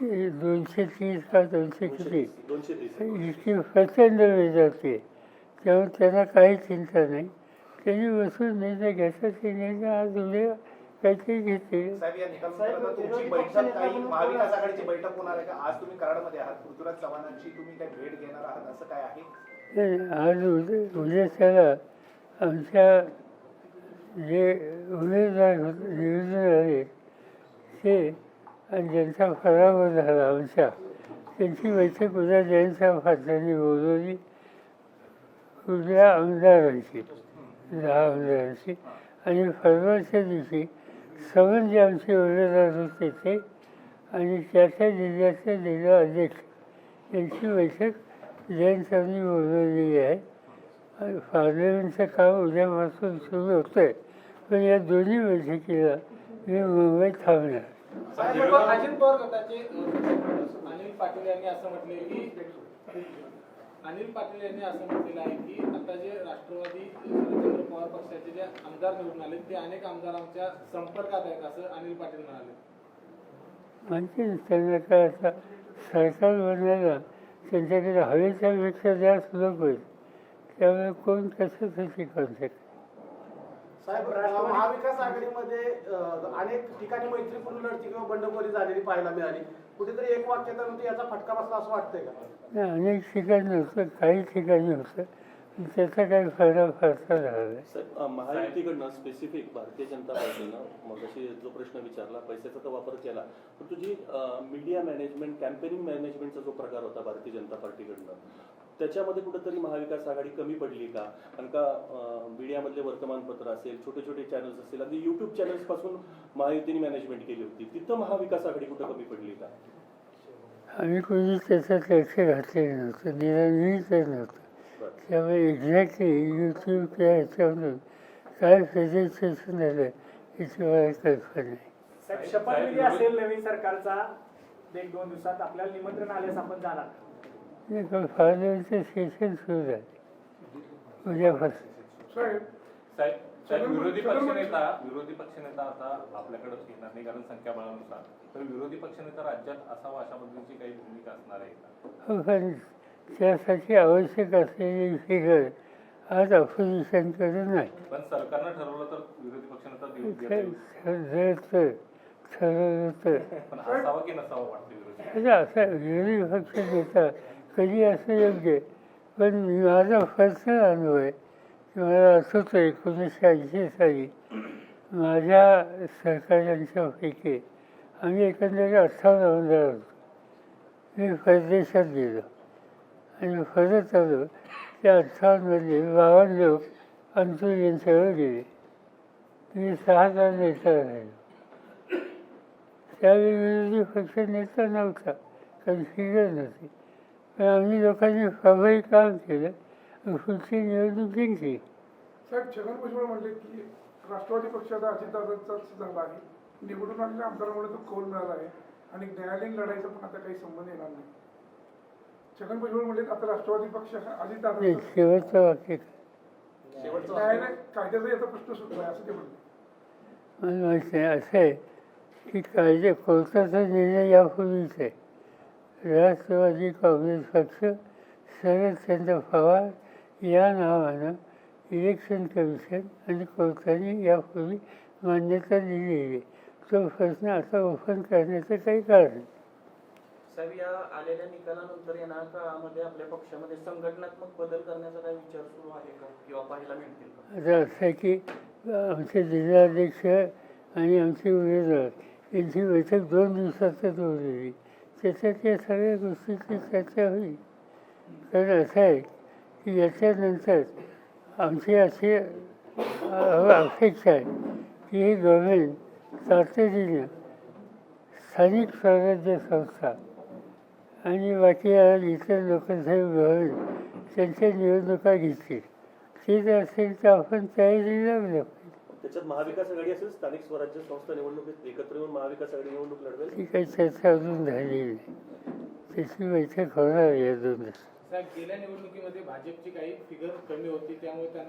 230 का 200 किती 230 इतकी प्रचंड वेळ जाते. त्यामुळे त्यांना काही चिंता नाही. त्यांनी बसून निर्णय घ्यायचा. ते निर्णय आज उद्या काहीतरी घेते. साहेब, या निकालानंतर तुमची बैठक काही महाविकास आघाडीची बैठक होणार आहे का? आज तुम्ही कराडमध्ये आहात, पृथ्वीराज चव्हाणांची तुम्ही काही भेट घेणार आहात असं काय आहे? आज उद्याच्याला आमच्या जे उमेदवार निवडून आले ते आणि ज्यांचा पराभव झाला आमच्या, त्यांची बैठक उद्या जयंतराव पाटलांनी बोलवली. उद्या आमदारांची 10 आमदारांची आणि परवाच्या दिवशी समन जे आमचे उमेदवार होते ते आणि त्या जिल्ह्याचे जिल्हा अध्यक्ष यांची बैठक जयंतरावांनी बोलवलेली आहे. पार्लमेंटचं काम उद्यापासून सुरू होतं आहे. पण या दोन्ही बैठकीला मी मुंबईत थांबणार. अजित पवार गटाचे अनिल पाटील यांनी असं म्हटले की अनिल पाटील यांनी असं म्हटलेलं आहे की आता जे राष्ट्रवादी शरदचंद्र पवार पक्षाचे जे आमदार निवडून आले ते अनेक आमदारांच्या संपर्कात आहेत असं अनिल पाटील म्हणाले. म्हणजे त्यांना काय आता सरकार बनायला त्यांच्याकडे हवेच्या पेक्षा जास्त लोक होईल. त्यामुळे कोण कशासाठी कॉन्टॅक्ट. साहेब, महाविकास आघाडीमध्ये अनेक ठिकाणी मैत्रीपूर्ण लढती किंवा बंडखोरी झालेली पाहायला मिळाली. कुठेतरी एक वाक्यता याचा फटका बसला असं वाटतंय का? नाही, अनेक ठिकाणी होतं, काही ठिकाणी होतं. त्याचा काही फायदा फारसा झाला नाही. महायुतीकडनं स्पेसिफिक भारतीय जनता पार्टीनं मग अशी जो प्रश्न विचारला, पैशाचा तर वापर केला, पण तुझी मीडिया मॅनेजमेंट, कॅम्पेनिंग मॅनेजमेंटचा जो प्रकार होता भारतीय जनता पार्टीकडनं, त्याच्यामध्ये कुठेतरी महाविकास आघाडी कमी पडली का? कारण का मीडियामधले वर्तमानपत्र असेल, छोटे छोटे चॅनल्स असतील, अगदी यूट्यूब चॅनल्स पासून महायुतीने मॅनेजमेंट केली होती, तिथं महाविकास आघाडी कुठं कमी पडली का? आम्ही कोणी त्याच्यात लक्ष घातलेलं नव्हतं, निराश नव्हतं. त्यामुळे एक्झॅक्टली यूट्यूब किंवा ह्याच्यामधून काय प्रेझेंटेशन झालं याची मला कल्पना नाही. साहेब, शपथविधी असेल नवीन सरकारचा 1-2 दिवसात, आपल्याला निमंत्रण आल्यास आपण जाणार? नाही, पण पार्लमेंटचं सेशन सुरू झालं उद्यापासून. विरोधी पक्षनेता आता आपल्याकडे येणार नाही कारण संख्याबळानुसार, तर विरोधी पक्षनेता राज्यात असावा अशा पद्धतीची काही भूमिका असणार आहे का? हो, पण त्यासाठी आवश्यक असलेली फिगर आज ऑपोजिशनकडे नाही. पण सरकारनं ठरवलं तर विरोधी पक्षनेता ठरवलं तर पण असावा की नसावा वाटतं विरोधी? असा विरोधी पक्ष नेता कधी असं योग्य. पण माझा पर्सनल अनुभव आहे की मला आठवतं 1980 साली माझ्या सहकार्यांच्यापैकी आम्ही एकंदरीत 58 आमदार होतो. मी परदेशात गेलो आणि परत आलो. त्या 58मध्ये 52 लोक अंतुल यांच्यावर गेले. मी 6 तास नेता राहिलो. त्यावेळी विरोधी पक्ष नेता नव्हता, कारण फिगर नव्हती. पण आम्ही लोकांनी प्रभावी काम केलं, पुढची निवडणूक जिंकली. साहेब, छगन भुजबळ म्हणले की राष्ट्रवादी पक्षाचा अजितदादांचाच झाला आहे, निवडून आलेल्या आमदारांमुळे तो कौल मिळाला आहे आणि न्यायालयीन लढाईचा पण आता काही संबंध येणार नाही. छगन भुजबळ म्हणले आता राष्ट्रवादी पक्ष अजितदादा शेवटचं वाक्य न्यायालय कायद्याचा याचा प्रश्न सुटला आहे असं ते म्हणले. मला माहिती आहे असं आहे की कायदे कोर्टाचा निर्णय यापूर्वीच आहे. राष्ट्रवादी काँग्रेस पक्ष शरदचंद्र पवार या नावानं इलेक्शन कमिशन आणि कोर्टाने यापूर्वी मान्यता दिलेली आहे. तो प्रश्न आता ओपन करण्याचं काही कारण नाही. साहेब, या आलेल्या निकालानंतर येणाऱ्या काळामध्ये आपल्या पक्षामध्ये संघटनात्मक बदल करण्याचा काही विचार सुरू आहे का किंवा पाहायला मिळतील का? आता असं आहे की आमचे जिल्हाध्यक्ष आणि आमचे उमेदवार यांची बैठक 2 दिवसातच होईल. त्याच्यात या सगळ्या गोष्टीची चर्चा होईल. कारण असं आहे की याच्यानंतर आमची अशी अपेक्षा आहे की हे गव्हर्मेंट तातडीनं स्थानिक स्वराज्य संस्था आणि बाकी इतर लोकशाही गव्हर्मेंट त्यांच्या निवडणुका घेतील. ते जर असेल तर आपण तयारी लागलं पाहिजे. त्याच्यात महाविकास आघाडी असेल, स्थानिक स्वराज्य संस्था निवडणुकीत एकत्र येऊन महाविकास आघाडी निवडणूक लढवेल. ती काही चर्चा अजून झालेली नाही. त्याची बैठक होणार आहे 2 दिवसात. साहेब, गेल्या निवडणुकीमध्ये भाजपची काही फिगर कमी होती, त्यामुळे त्यांना